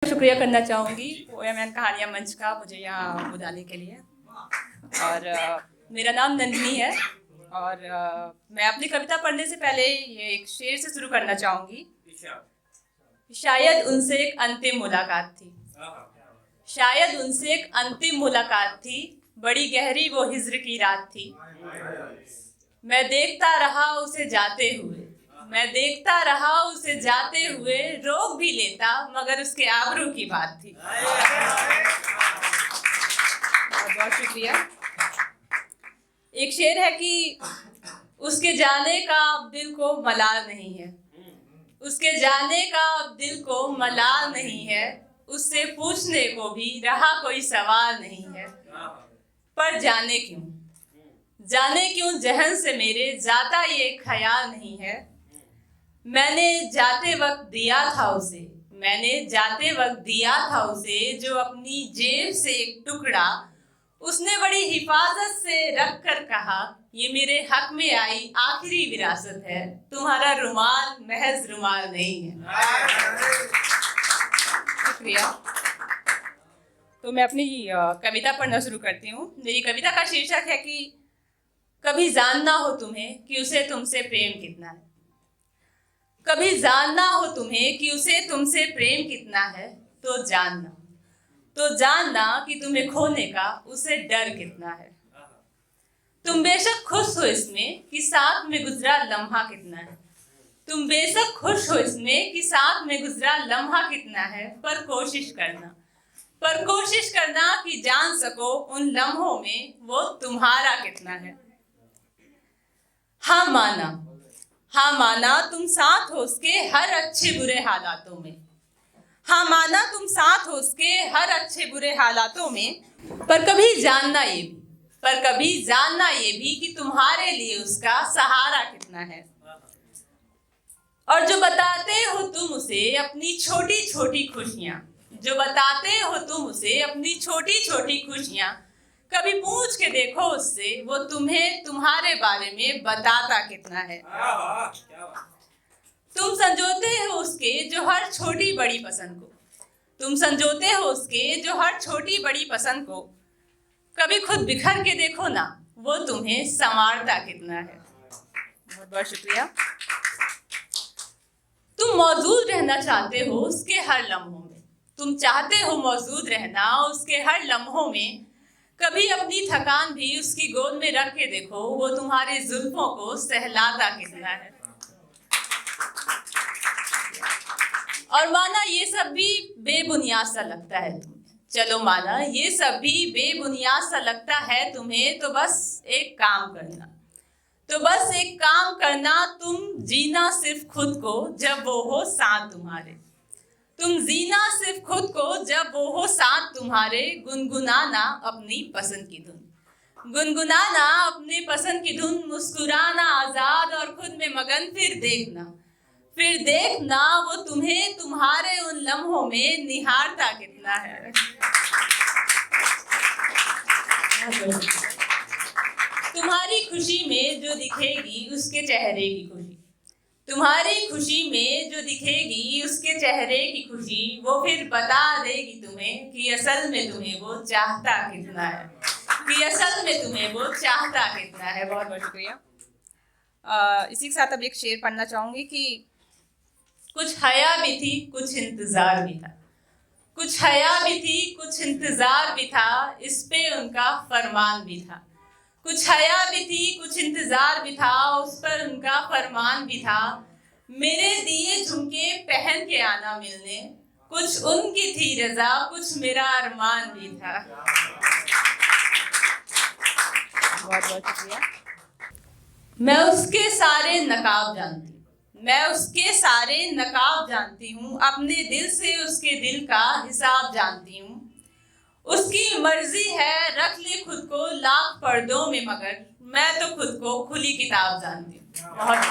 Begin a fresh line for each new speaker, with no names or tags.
शुक्रिया करना चाहूँगी पोएम कहानियाँ मंच का मुझे यहाँ बुलाने के लिए। और मेरा नाम नंदिनी है और मैं अपनी कविता पढ़ने से पहले ये एक शेर से शुरू करना चाहूँगी। शायद उनसे एक अंतिम मुलाकात थी, शायद उनसे एक अंतिम मुलाकात थी, बड़ी गहरी वो हिज्र की रात थी। मैं देखता रहा उसे जाते हुए, मैं देखता रहा उसे जाते हुए, रोक भी लेता मगर उसके आबरू की बात थी। बहुत बहुत शुक्रिया। एक शेर है कि उसके जाने का अब दिल को मलाल नहीं है, उसके जाने का अब दिल को मलाल नहीं है, उससे पूछने को भी रहा कोई सवाल नहीं है। पर जाने क्यों, जाने क्यों जहन से मेरे जाता ये ख्याल नहीं है। मैंने जाते वक्त दिया था उसे, मैंने जाते वक्त दिया था उसे, जो अपनी जेब से एक टुकड़ा उसने बड़ी हिफाजत से रख कर कहा, ये मेरे हक में आई आखिरी विरासत है, तुम्हारा रुमाल महज रुमाल नहीं है। शुक्रिया। तो मैं अपनी कविता पढ़ना शुरू करती हूँ। मेरी कविता का शीर्षक है कि कभी जानना हो तुम्हें कि उसे तुमसे प्रेम कितना है। कभी जानना हो तुम्हें कि उसे तुमसे प्रेम कितना है, तो जानना, तो जानना कि तुम्हें खोने का उसे डर कितना है। तुम बेशक खुश हो इसमें कि साथ में गुजरा लम्हा कितना है, तुम बेशक खुश हो इसमें कि साथ में गुजरा लम्हा कितना है, पर कोशिश करना, पर कोशिश करना कि जान सको उन लम्हों में वो तुम्हारा कितना है। हाँ माना, हाँ माना तुम साथ हो उसके हर अच्छे बुरे हालातों में, हाँ माना तुम साथ हो उसके हर अच्छे बुरे हालातों में, पर कभी जानना ये भी, पर कभी जानना ये भी कि तुम्हारे लिए उसका सहारा कितना है। और जो बताते हो तुम उसे अपनी छोटी छोटी खुशियाँ, जो बताते हो तुम उसे अपनी छोटी छोटी खुशियाँ, कभी पूछ के देखो उससे वो तुम्हें तुम्हारे बारे में बताता कितना है। तुम संजोते हो उसके जो हर छोटी बड़ी पसंद को, तुम संजोते हो उसके जो हर छोटी बड़ी पसंद को, कभी खुद बिखर के देखो ना वो तुम्हें संवारता कितना है। बहुत बहुत शुक्रिया। तुम मौजूद रहना चाहते हो उसके हर लम्हों में, तुम चाहते हो मौजूद रहना उसके हर लम्हों में, कभी अपनी थकान भी उसकी गोद में रख के देखो वो तुम्हारे जुल्फों को सहलाता कितना है। और माना ये सब भी बेबुनियाद सा लगता है तुम्हें, चलो माना ये सब भी बेबुनियाद सा लगता है तुम्हें, तो बस एक काम करना, तो बस एक काम करना, तुम जीना सिर्फ खुद को जब वो हो साथ तुम्हारे, तुम जीना सिर्फ खुद को जब वो हो साथ तुम्हारे, गुनगुनाना अपनी पसंद की धुन, गुनगुनाना अपने पसंद की धुन, मुस्कुराना आजाद और खुद में मगन, फिर देखना वो तुम्हें तुम्हारे उन लम्हों में निहारता कितना है। तुम्हारी खुशी में जो दिखेगी उसके चेहरे की खुशी, तुम्हारी खुशी में जो दिखेगी उसके चेहरे की खुशी, वो फिर बता देगी तुम्हें कि असल में तुम्हें वो चाहता कितना है, कि असल में तुम्हें वो चाहता कितना है। बहुत बहुत शुक्रिया। इसी के साथ अब एक शेर पढ़ना चाहूँगी कि कुछ हया भी थी कुछ इंतज़ार भी था, कुछ हया भी थी कुछ इंतज़ार भी था, इस पे उनका फरमान भी था, कुछ हया भी थी कुछ इंतजार भी था, उस पर उनका फरमान भी था, मेरे दिए झुमके पहन के आना मिलने, कुछ उनकी थी रजा कुछ मेरा अरमान भी था। बहुत बहुत शुक्रिया। मैं उसके सारे नकाब जानती हूँ, मैं उसके सारे नकाब जानती हूँ, अपने दिल से उसके दिल का हिसाब जानती हूँ, उसकी मर्जी है रख ले खुद को लाख पर्दों में, मगर मैं तो खुद को खुली किताब जानती हूँ। बहुत